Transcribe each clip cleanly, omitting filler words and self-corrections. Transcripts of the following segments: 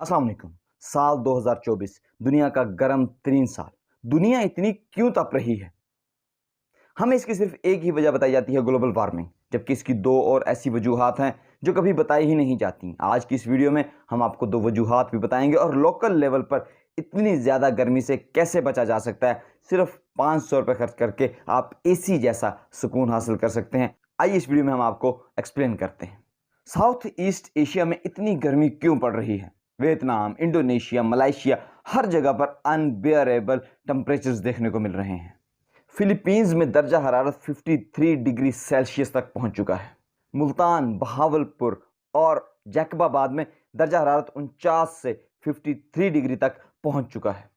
अस्सलाम वालेकुम। साल 2024 दुनिया का गर्म तरीन साल। दुनिया इतनी क्यों तप रही है? हमें इसकी सिर्फ एक ही वजह बताई जाती है, ग्लोबल वार्मिंग, जबकि इसकी दो और ऐसी वजूहात हैं जो कभी बताई ही नहीं जाती। आज की इस वीडियो में हम आपको दो वजूहात भी बताएंगे और लोकल लेवल पर इतनी ज़्यादा गर्मी से कैसे बचा जा सकता है। सिर्फ 500 रुपये खर्च करके आप एसी जैसा सुकून हासिल कर सकते हैं। आइए इस वीडियो में हम आपको एक्सप्लेन करते हैं। साउथ ईस्ट एशिया में इतनी गर्मी क्यों पड़ रही है? वियतनाम, इंडोनेशिया, मलेशिया, हर जगह पर अनबियरेबल टेम्परेचर्स देखने को मिल रहे हैं। फिलीपींस में दर्जा हरारत 53 डिग्री सेल्सियस तक पहुंच चुका है। मुल्तान, बहावलपुर और जैकबाबाद में दर्जा हरारत 49 से 53 डिग्री तक पहुंच चुका है।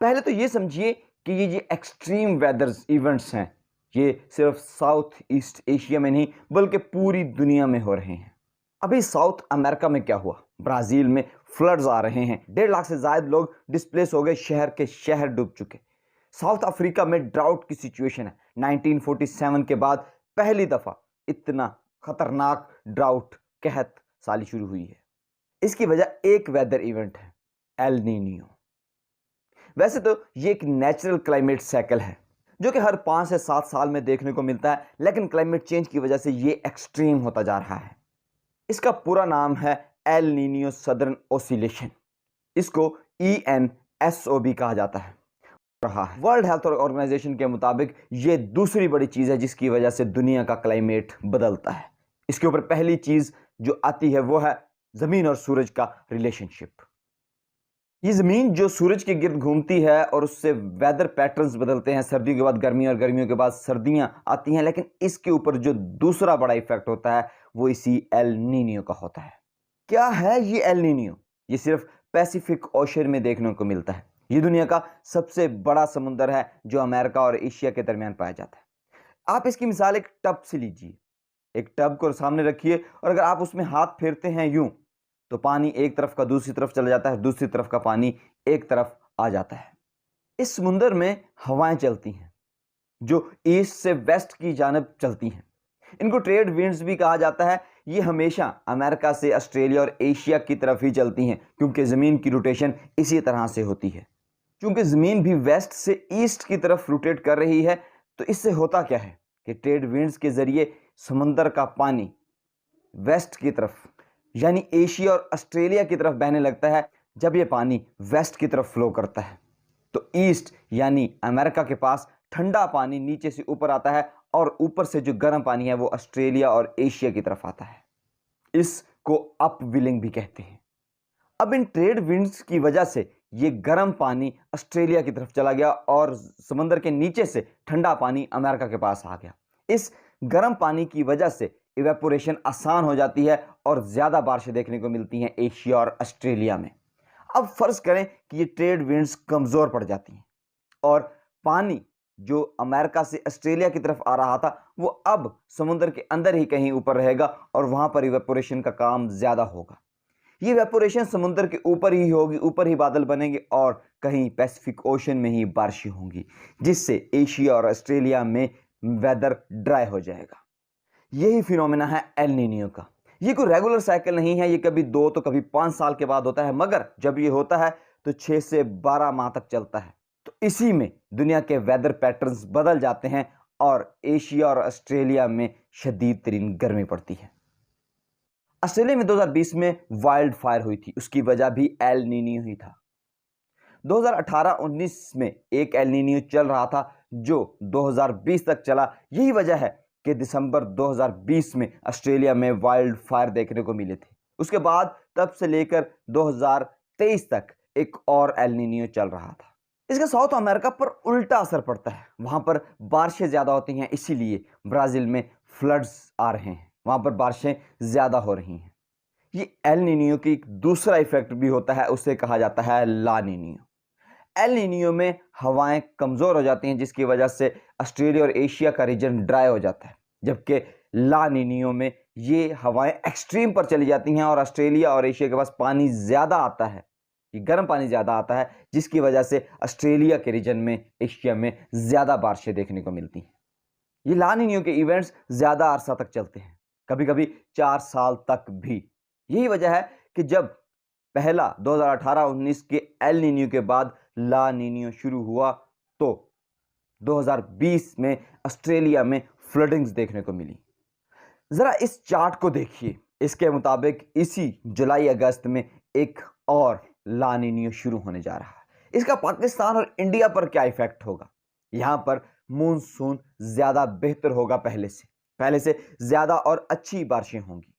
पहले तो ये समझिए कि ये एक्सट्रीम वेदर इवेंट्स हैं, ये सिर्फ साउथ ईस्ट एशिया में नहीं बल्कि पूरी दुनिया में हो रहे हैं। अभी साउथ अमेरिका में क्या हुआ? ब्राजील में फ्लड्स आ रहे हैं, 1.5 लाख से ज्यादा लोग डिस्प्लेस हो गए, शहर के शहर डूब चुके। साउथ अफ्रीका में ड्राउट की सिचुएशन है। 1947 के बाद पहली दफा इतना खतरनाक ड्राउट कहत साली शुरू हुई है। इसकी वजह एक वेदर इवेंट है, एल नीनियो। वैसे तो ये एक नेचुरल क्लाइमेट साइकिल है जो कि हर 5 से 7 साल में देखने को मिलता है, लेकिन क्लाइमेट चेंज की वजह से ये एक्सट्रीम होता जा रहा है। इसका पूरा नाम है एल नीनियो सदर्न ओसिलेशन। इसको ENSO भी कहा जाता है। वर्ल्ड हेल्थ ऑर्गेनाइजेशन के मुताबिक ये दूसरी बड़ी चीज है जिसकी वजह से दुनिया का क्लाइमेट बदलता है। इसके ऊपर पहली चीज जो आती है वो है जमीन और सूरज का रिलेशनशिप। ये जमीन जो सूरज के गिर्द घूमती है और उससे वेदर पैटर्न्स बदलते हैं। सर्दियों के बाद गर्मी और गर्मियों के बाद सर्दियां आती हैं, लेकिन इसके ऊपर जो दूसरा बड़ा इफेक्ट होता है वो इसी एल नीनियो का होता है। क्या है ये एल नीनियो? ये सिर्फ पैसिफिक ओशन में देखने को मिलता है। ये दुनिया का सबसे बड़ा समुंदर है जो अमेरिका और एशिया के दरमियान पाया जाता है। आप इसकी मिसाल एक टब से लीजिए। एक टब को सामने रखिए और अगर आप उसमें हाथ फेरते हैं यूं तो पानी एक तरफ का दूसरी तरफ चला जाता है, दूसरी तरफ का पानी एक तरफ आ जाता है। इस समुंदर में हवाएं चलती हैं जो ईस्ट से वेस्ट की जानब चलती हैं। इनको ट्रेड विंड्स भी कहा जाता है। ये हमेशा अमेरिका से ऑस्ट्रेलिया और एशिया की तरफ ही चलती हैं क्योंकि ज़मीन की रोटेशन इसी तरह से होती है। क्योंकि ज़मीन भी वेस्ट से ईस्ट की तरफ रोटेट कर रही है, तो इससे होता क्या है कि ट्रेड विंड्स के ज़रिए समंदर का पानी वेस्ट की तरफ यानी एशिया और ऑस्ट्रेलिया की तरफ बहने लगता है। जब ये पानी वेस्ट की तरफ फ्लो करता है तो ईस्ट यानी अमेरिका के पास ठंडा पानी नीचे से ऊपर आता है और ऊपर से जो गर्म पानी है वो ऑस्ट्रेलिया और एशिया की तरफ आता है। इसको अपविलिंग भी कहते हैं। अब इन ट्रेड विंड्स की वजह से ये गर्म पानी ऑस्ट्रेलिया की तरफ चला गया और समंदर के नीचे से ठंडा पानी अमेरिका के पास आ गया। इस गर्म पानी की वजह से इवेपोरेशन आसान हो जाती है और ज्यादा बारिशें देखने को मिलती हैं एशिया और ऑस्ट्रेलिया में। अब फर्ज करें कि ये ट्रेड विंड्स कमजोर पड़ जाती हैं और पानी जो अमेरिका से ऑस्ट्रेलिया की तरफ आ रहा था वो अब समुद्र के अंदर ही कहीं ऊपर रहेगा और वहां पर इवेपोरेशन का काम ज्यादा होगा। ये इवेपोरेशन समुद्र के ऊपर ही होगी, ऊपर ही बादल बनेंगे और कहीं पैसिफिक ओशन में ही बारिशें होंगी, जिससे एशिया और ऑस्ट्रेलिया में वेदर ड्राई हो जाएगा। यही फिनोमेना है एल नीनियो का। ये कोई रेगुलर साइकिल नहीं है, ये कभी 2 तो कभी 5 साल के बाद होता है, मगर जब ये होता है तो 6 से 12 माह तक चलता है। तो इसी में दुनिया के वेदर पैटर्न्स बदल जाते हैं और एशिया और ऑस्ट्रेलिया में शदीद तरीन गर्मी पड़ती है। ऑस्ट्रेलिया में 2020 में वाइल्ड फायर हुई थी, उसकी वजह भी एल नीनियो ही था। 2018-19 में एक एल नीनियो चल रहा था जो 2020 तक चला। यही वजह है कि दिसंबर 2020 में ऑस्ट्रेलिया में वाइल्ड फायर देखने को मिले थे। उसके बाद तब से लेकर 2023 तक एक और एल नीनियो चल रहा था। इसका साउथ अमेरिका पर उल्टा असर पड़ता है। वहां पर बारिशें ज्यादा होती हैं, इसीलिए ब्राजील में फ्लड्स आ रहे हैं, वहां पर बारिशें ज्यादा हो रही हैं। ये एल नीनियो की एक दूसरा इफेक्ट भी होता है, उसे कहा जाता है ला नीनियो। एल नीनियो में हवाएं कमजोर हो जाती हैं जिसकी वजह से ऑस्ट्रेलिया और एशिया का रीजन ड्राई हो जाता है, जबकि ला नीनियो में ये हवाएं एक्सट्रीम पर चली जाती हैं और ऑस्ट्रेलिया और एशिया के पास पानी ज्यादा आता है, ये गर्म पानी ज्यादा आता है, जिसकी वजह से ऑस्ट्रेलिया के रीजन में, एशिया में ज्यादा बारिशें देखने को मिलती हैं। ये ला नीनियो के इवेंट्स ज्यादा अरसा तक चलते हैं, कभी कभी 4 साल तक भी। यही वजह है कि जब पहला 2018-19 के एल नीनियो के बाद ला नीनियो शुरू हुआ तो 2020 में ऑस्ट्रेलिया में फ्लडिंग्स देखने को मिली। जरा इस चार्ट को देखिए, इसके मुताबिक इसी जुलाई अगस्त में एक और ला नीनियो शुरू होने जा रहा है। इसका पाकिस्तान और इंडिया पर क्या इफेक्ट होगा? यहां पर मॉनसून ज्यादा बेहतर होगा, पहले से ज्यादा और अच्छी बारिशें होंगी।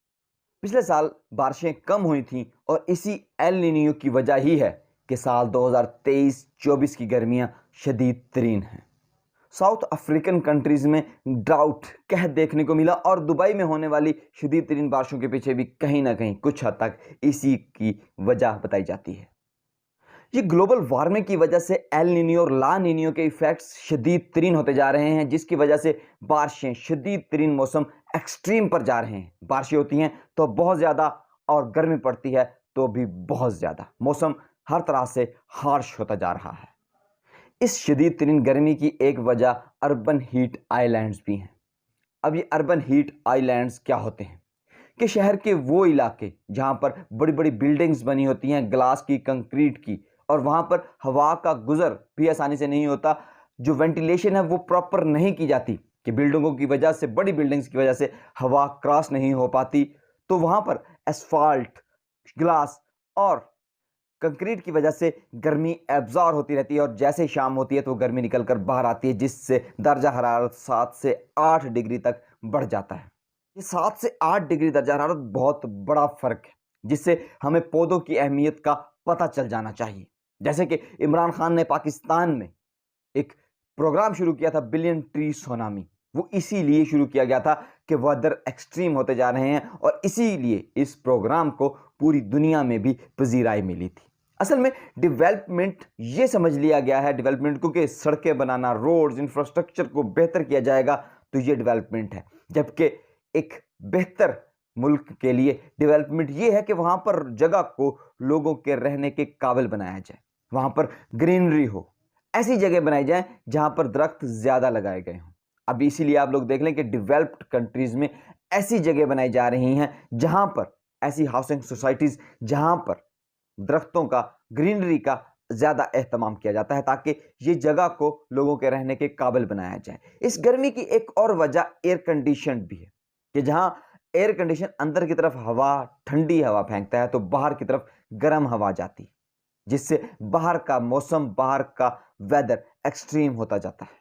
पिछले साल बारिशें कम हुई थीं और इसी एल नीनियो की वजह ही है कि साल 2023-24 की गर्मियां शदीद तरीन हैं। साउथ अफ्रीकन कंट्रीज में ड्राउट कहर देखने को मिला और दुबई में होने वाली शदीद तरीन बारिशों के पीछे भी कहीं ना कहीं कुछ हद तक इसी की वजह बताई जाती है। ये ग्लोबल वार्मिंग की वजह से एल नीनियो और ला नीनियो के इफेक्ट्स शदीद तरीन होते जा रहे हैं, जिसकी वजह से बारिशें, शदीद तरीन मौसम एक्सट्रीम पर जा रहे हैं। बारिशें होती हैं तो बहुत ज़्यादा और गर्मी पड़ती है तो भी बहुत ज़्यादा। मौसम हर तरह से हार्श होता जा रहा है। इस शदीद तरीन गर्मी की एक वजह अर्बन हीट आइलैंड्स भी हैं। अब ये अर्बन हीट आइलैंड्स क्या होते हैं कि शहर के वो इलाके जहाँ पर बड़ी बड़ी बिल्डिंग्स बनी होती हैं, ग्लास की, कंक्रीट की, और वहाँ पर हवा का गुजर भी आसानी से नहीं होता। जो वेंटिलेशन है वो प्रॉपर नहीं की जाती कि बिल्डिंगों की वजह से, बड़ी बिल्डिंग्स की वजह से हवा क्रॉस नहीं हो पाती, तो वहाँ पर एस्फाल्ट, ग्लास और कंक्रीट की वजह से गर्मी एब्जॉर्ब होती रहती है और जैसे ही शाम होती है तो गर्मी निकल कर बाहर आती है, जिससे दर्जा हरारत 7 से 8 डिग्री तक बढ़ जाता है। ये 7 से 8 डिग्री दर्जा हरारत बहुत बड़ा फ़र्क है, जिससे हमें पौधों की अहमियत का पता चल जाना चाहिए। जैसे कि इमरान खान ने पाकिस्तान में एक प्रोग्राम शुरू किया था, बिलियन ट्री सोनामी। वो इसीलिए शुरू किया गया था कि वेदर एक्सट्रीम होते जा रहे हैं और इसीलिए इस प्रोग्राम को पूरी दुनिया में भी पजीराई मिली थी। असल में डेवलपमेंट ये समझ लिया गया है, डेवलपमेंट को कि सड़कें बनाना, रोड्स, इंफ्रास्ट्रक्चर को बेहतर किया जाएगा तो ये डेवलपमेंट है। जबकि एक बेहतर मुल्क के लिए डेवलपमेंट ये है कि वहाँ पर जगह को लोगों के रहने के काबिल बनाया जाए, वहाँ पर ग्रीनरी हो, ऐसी जगह बनाई जाए जहाँ पर दरख्त ज़्यादा लगाए गए हों। अब इसीलिए आप लोग देख लें कि डेवलप्ड कंट्रीज़ में ऐसी जगह बनाई जा रही हैं जहाँ पर, ऐसी हाउसिंग सोसाइटीज़ जहाँ पर दरख्तों का, ग्रीनरी का ज़्यादा एहतमाम किया जाता है ताकि ये जगह को लोगों के रहने के काबिल बनाया जाए। इस गर्मी की एक और वजह एयर कंडीशन भी है कि जहाँ एयर कंडीशन अंदर की तरफ हवा, ठंडी हवा फेंकता है तो बाहर की तरफ गर्म हवा जाती है, जिससे बाहर का मौसम, बाहर का वेदर एक्सट्रीम होता जाता है।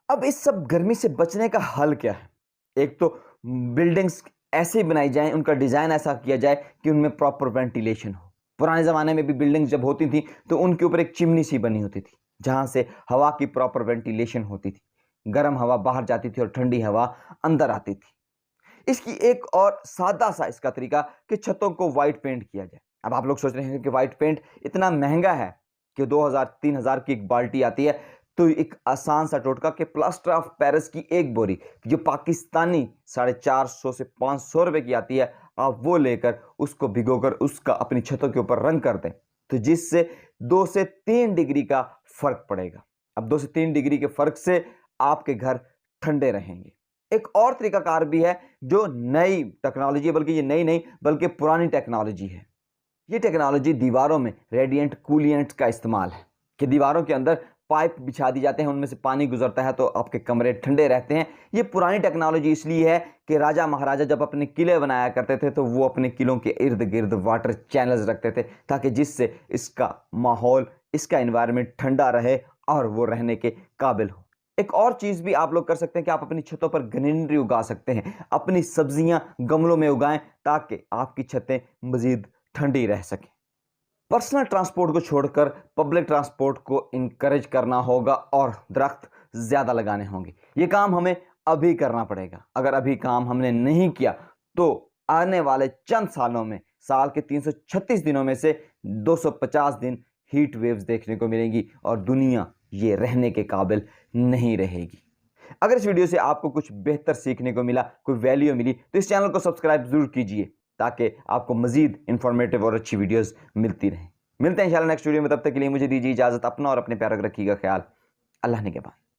अब इस सब गर्मी से बचने का हल क्या है? एक तो बिल्डिंग्स ऐसे बनाई जाएं, उनका डिज़ाइन ऐसा किया जाए कि उनमें प्रॉपर वेंटिलेशन हो। पुराने ज़माने में भी बिल्डिंग्स जब होती थी तो उनके ऊपर एक चिमनी सी बनी होती थी जहाँ से हवा की प्रॉपर वेंटिलेशन होती थी, गर्म हवा बाहर जाती थी और ठंडी हवा अंदर आती थी। इसकी एक और सादा सा इसका तरीका कि छतों को वाइट पेंट किया जाए। अब आप लोग सोच रहे हैं कि वाइट पेंट इतना महंगा है कि 2000-3000 की एक बाल्टी आती है, तो एक आसान सा टोटका कि प्लास्टर ऑफ पेरिस की एक बोरी जो पाकिस्तानी 450 से 500 रुपए की आती है, आप वो लेकर उसको भिगोकर उसका अपनी छतों के ऊपर रंग कर दें, तो जिससे 2 से 3 डिग्री का फर्क पड़ेगा। अब 2 से 3 डिग्री के फर्क से आपके घर ठंडे रहेंगे। एक और तरीकाकार भी है जो नई टेक्नोलॉजी है, बल्कि ये नई नहीं बल्कि पुरानी टेक्नोलॉजी है। ये टेक्नोलॉजी दीवारों में रेडिएंट कूलिएंट का इस्तेमाल है कि दीवारों के अंदर पाइप बिछा दी जाते हैं, उनमें से पानी गुजरता है तो आपके कमरे ठंडे रहते हैं। ये पुरानी टेक्नोलॉजी इसलिए है कि राजा महाराजा जब अपने किले बनाया करते थे तो वो अपने किलों के इर्द गिर्द वाटर चैनल्स रखते थे ताकि जिससे इसका माहौल, इसका एनवायरनमेंट ठंडा रहे और वो रहने के काबिल हो। एक और चीज़ भी आप लोग कर सकते हैं कि आप अपनी छतों पर ग्रीनरी उगा सकते हैं, अपनी सब्जियां गमलों में उगाएं ताकि आपकी छतें मज़ीद ठंडी रह सकें। पर्सनल ट्रांसपोर्ट को छोड़कर पब्लिक ट्रांसपोर्ट को इनकरेज करना होगा और दरख्त ज़्यादा लगाने होंगे। ये काम हमें अभी करना पड़ेगा। अगर अभी काम हमने नहीं किया तो आने वाले चंद सालों में, साल के 336 दिनों में से 250 दिन हीट वेव्स देखने को मिलेंगी और दुनिया ये रहने के काबिल नहीं रहेगी। अगर इस वीडियो से आपको कुछ बेहतर सीखने को मिला, कोई वैल्यू मिली, तो इस चैनल को सब्सक्राइब जरूर कीजिए ताकि आपको मजीद इंफॉर्मेटिव और अच्छी वीडियोस मिलती रहें। मिलते हैं इंशाल्लाह नेक्स्ट वीडियो में, तब तक के लिए मुझे दीजिए इजाज़त। अपना और अपने प्यारों का रखिएगा ख्याल। अल्लाह निगहबान।